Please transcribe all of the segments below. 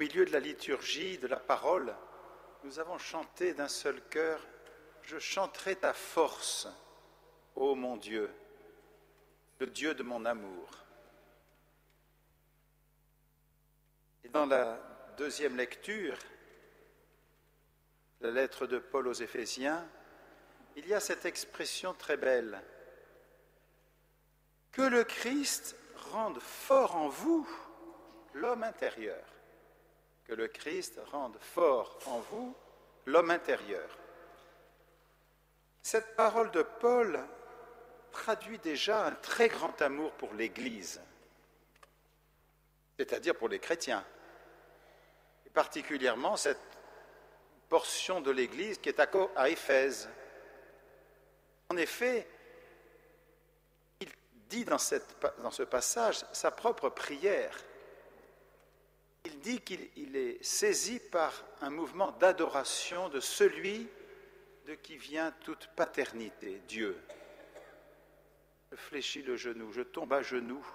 milieu de la liturgie, de la parole, nous avons chanté d'un seul cœur « Je chanterai ta force, ô mon Dieu, le Dieu de mon amour ». Et dans la deuxième lecture, la lettre de Paul aux Éphésiens, il y a cette expression très belle. Que le Christ rende fort en vous l'homme intérieur. Que le Christ rende fort en vous l'homme intérieur. Cette parole de Paul traduit déjà un très grand amour pour l'Église, c'est-à-dire pour les chrétiens, et particulièrement cette portion de l'Église qui est à Éphèse. En effet, il dit dans ce passage sa propre prière. Il dit qu'il est saisi par un mouvement d'adoration de celui de qui vient toute paternité, Dieu. Je fléchis le genou, je tombe à genoux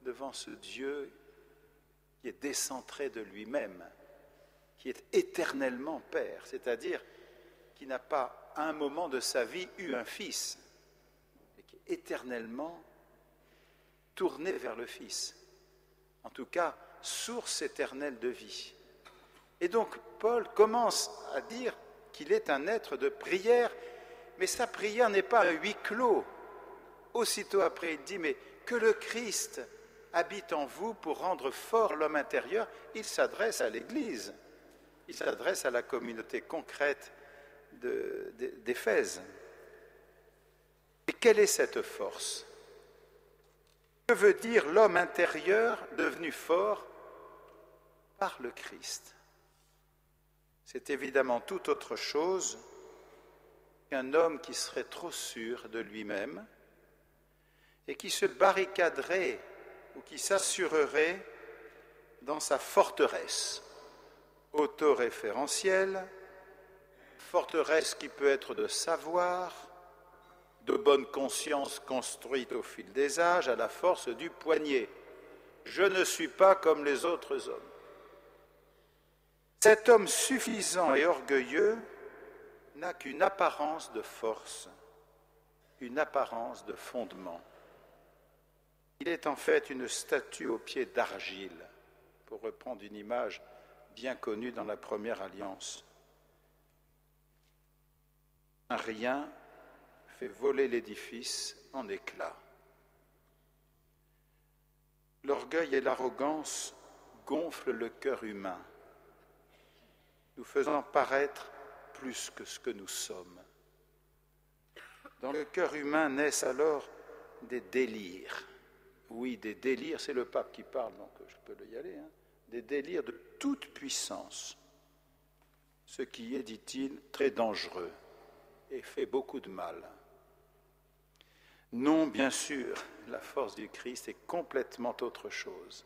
devant ce Dieu qui est décentré de lui-même, qui est éternellement Père, c'est-à-dire qui n'a pas à un moment de sa vie eu un fils, mais qui est éternellement tourné vers le Fils. En tout cas, source éternelle de vie. Et donc, Paul commence à dire qu'il est un être de prière, mais sa prière n'est pas un huis clos. Aussitôt après, il dit, mais que le Christ habite en vous pour rendre fort l'homme intérieur. Il s'adresse à l'Église, il s'adresse à la communauté concrète d'Éphèse. Et quelle est cette force? Que veut dire l'homme intérieur devenu fort par le Christ? C'est évidemment tout autre chose qu'un homme qui serait trop sûr de lui-même et qui se barricaderait ou qui s'assurerait dans sa forteresse autoréférentielle, forteresse qui peut être de savoir, de bonne conscience construite au fil des âges à la force du poignet. Je ne suis pas comme les autres hommes. Cet homme suffisant et orgueilleux n'a qu'une apparence de force, une apparence de fondement. Il est en fait une statue aux pieds d'argile, pour reprendre une image bien connue dans la première alliance. Un rien fait voler l'édifice en éclats. L'orgueil et l'arrogance gonflent le cœur humain, nous faisant paraître plus que ce que nous sommes. Dans le cœur humain naissent alors des délires. Oui, des délires, c'est le pape qui parle, donc je peux y aller, des délires de toute puissance, ce qui est, dit-il, très dangereux et fait beaucoup de mal. Non, bien sûr, la force du Christ est complètement autre chose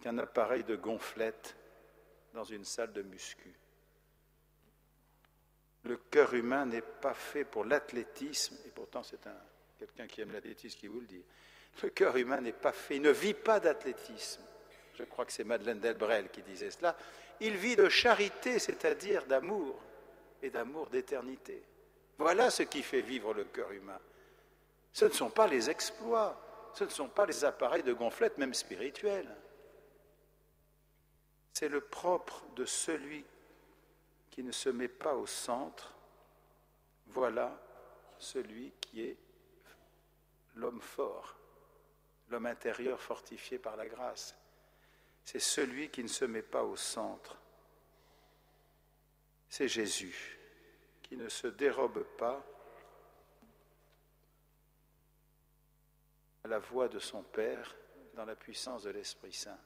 qu'un appareil de gonflette dans une salle de muscu. Le cœur humain n'est pas fait pour l'athlétisme, et pourtant c'est quelqu'un qui aime l'athlétisme qui vous le dit. Le cœur humain n'est pas fait, il ne vit pas d'athlétisme. Je crois que c'est Madeleine Delbrel qui disait cela. Il vit de charité, c'est-à-dire d'amour, et d'amour d'éternité. Voilà ce qui fait vivre le cœur humain. Ce ne sont pas les exploits, ce ne sont pas les appareils de gonflette, même spirituels. C'est le propre de celui qui ne se met pas au centre. Voilà celui qui est l'homme fort, l'homme intérieur fortifié par la grâce. C'est celui qui ne se met pas au centre. C'est Jésus qui ne se dérobe pas à la voix de son Père dans la puissance de l'Esprit Saint.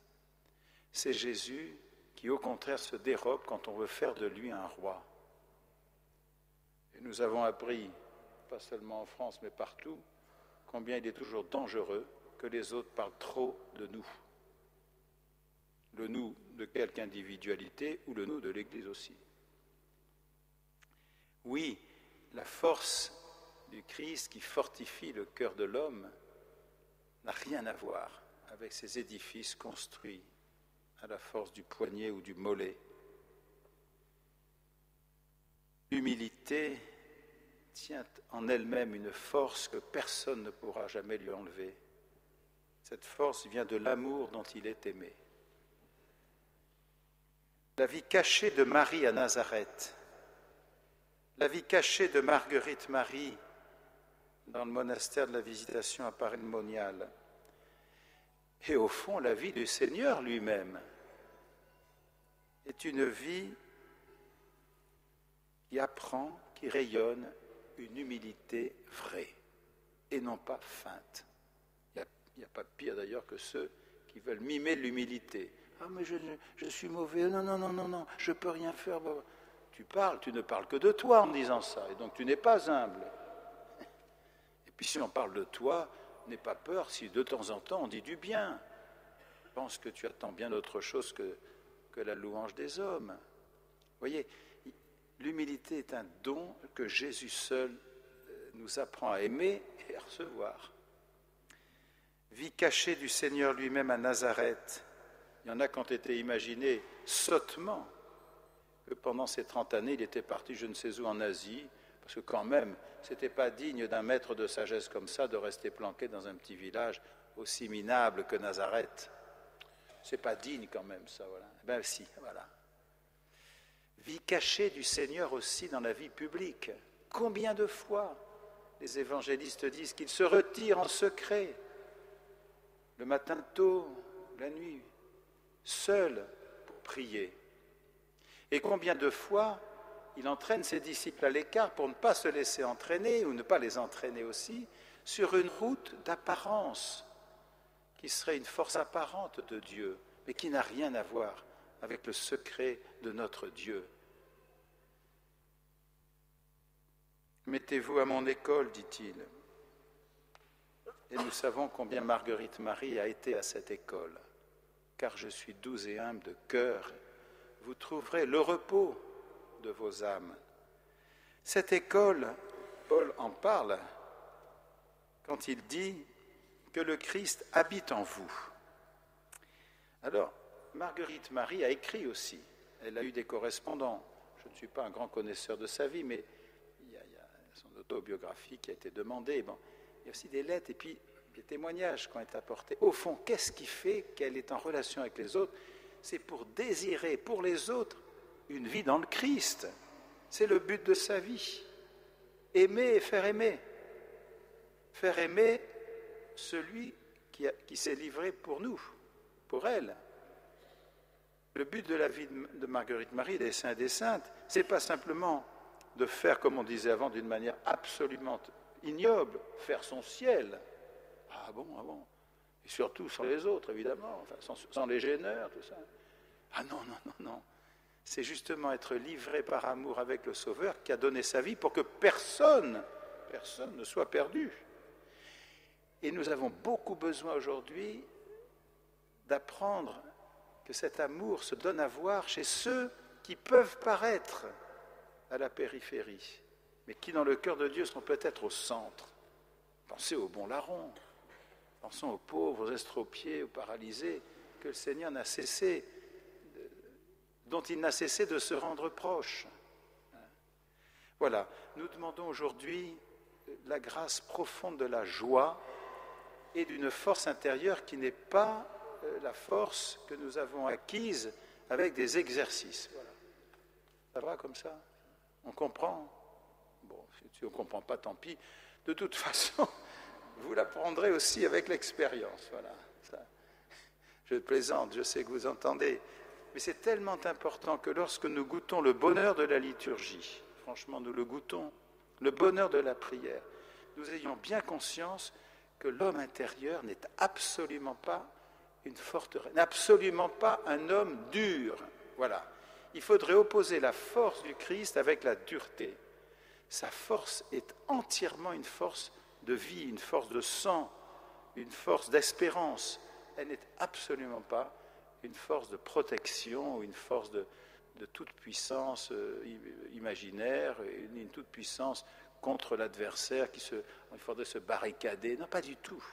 C'est Jésus qui, au contraire, se dérobe quand on veut faire de lui un roi. Et nous avons appris, pas seulement en France, mais partout, combien il est toujours dangereux que les autres parlent trop de nous. Le nous de quelque individualité ou le nous de l'Église aussi. Oui, la force du Christ qui fortifie le cœur de l'homme n'a rien à voir avec ces édifices construits à la force du poignet ou du mollet. L'humilité tient en elle-même une force que personne ne pourra jamais lui enlever. Cette force vient de l'amour dont il est aimé. La vie cachée de Marie à Nazareth, la vie cachée de Marguerite Marie dans le monastère de la Visitation à Paray-le-Monial, et au fond la vie du Seigneur lui-même, est une vie qui apprend, qui rayonne une humilité vraie et non pas feinte. Il n'y a pas pire d'ailleurs que ceux qui veulent mimer l'humilité. Ah mais je suis mauvais, non, je ne peux rien faire. Tu ne parles que de toi en disant ça, et donc tu n'es pas humble. Et puis si on parle de toi, n'aie pas peur si de temps en temps on dit du bien. Je pense que tu attends bien autre chose que la louange des hommes. Vous voyez, l'humilité est un don que Jésus seul nous apprend à aimer et à recevoir. Vie cachée du Seigneur lui-même à Nazareth. Il y en a qui ont été imaginés sottement que pendant ces 30 années, il était parti je ne sais où en Asie, parce que quand même, ce n'était pas digne d'un maître de sagesse comme ça de rester planqué dans un petit village aussi minable que Nazareth. C'est pas digne quand même, ça, voilà. Ben si, voilà. Vie cachée du Seigneur aussi dans la vie publique. Combien de fois les évangélistes disent qu'il se retire en secret, le matin tôt, la nuit, seul pour prier. Et combien de fois il entraîne ses disciples à l'écart pour ne pas se laisser entraîner, ou ne pas les entraîner aussi, sur une route d'apparence, qui serait une force apparente de Dieu, mais qui n'a rien à voir avec le secret de notre Dieu. Mettez-vous à mon école, dit-il. Et nous savons combien Marguerite Marie a été à cette école. Car je suis doux et humble de cœur, vous trouverez le repos de vos âmes. Cette école, Paul en parle quand il dit que le Christ habite en vous. Alors, Marguerite Marie a écrit aussi. Elle a eu des correspondants. Je ne suis pas un grand connaisseur de sa vie, mais il y a son autobiographie qui a été demandée. Bon, il y a aussi des lettres et puis des témoignages qui ont été apportés. Au fond, qu'est-ce qui fait qu'elle est en relation avec les autres? C'est pour désirer pour les autres une vie dans le Christ. C'est le but de sa vie. Aimer et faire aimer. Faire aimer celui qui s'est livré pour nous, pour elle. Le but de la vie de Marguerite Marie, des saints et des saintes, ce n'est pas simplement de faire, comme on disait avant, d'une manière absolument ignoble, faire son ciel. Ah bon. Et surtout sans les autres, évidemment, enfin, sans les gêneurs, tout ça. Ah non. C'est justement être livré par amour avec le Sauveur qui a donné sa vie pour que personne ne soit perdu. Et nous avons beaucoup besoin aujourd'hui d'apprendre que cet amour se donne à voir chez ceux qui peuvent paraître à la périphérie, mais qui dans le cœur de Dieu sont peut-être au centre. Pensez aux bons larrons, pensons aux pauvres, aux estropiés, aux paralysés, que le Seigneur dont il n'a cessé de se rendre proche. Voilà, nous demandons aujourd'hui la grâce profonde de la joie et d'une force intérieure qui n'est pas la force que nous avons acquise avec des exercices. Voilà. Ça va comme ça? On comprend? Bon, si on ne comprend pas, tant pis. De toute façon, vous l'apprendrez aussi avec l'expérience. Voilà. Ça. Je plaisante, je sais que vous entendez. Mais c'est tellement important que lorsque nous goûtons le bonheur de la liturgie, franchement nous le goûtons, le bonheur de la prière, nous ayons bien conscience que l'homme intérieur n'est absolument pas une forteresse, absolument pas un homme dur. Voilà. Il faudrait opposer la force du Christ avec la dureté. Sa force est entièrement une force de vie, une force de sang, une force d'espérance. Elle n'est absolument pas une force de protection, une force de toute puissance imaginaire, une toute puissance contre l'adversaire, il faudrait se barricader. Non, pas du tout.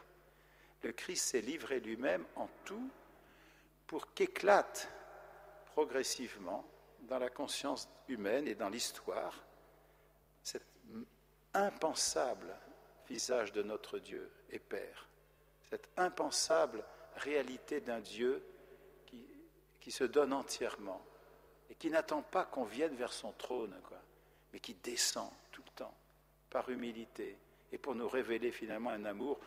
Le Christ s'est livré lui-même en tout pour qu'éclate progressivement dans la conscience humaine et dans l'histoire cet impensable visage de notre Dieu et Père, cette impensable réalité d'un Dieu qui se donne entièrement et qui n'attend pas qu'on vienne vers son trône, mais qui descend tout le temps par humilité et pour nous révéler finalement un amour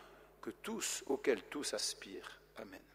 auquel tous aspirent. Amen.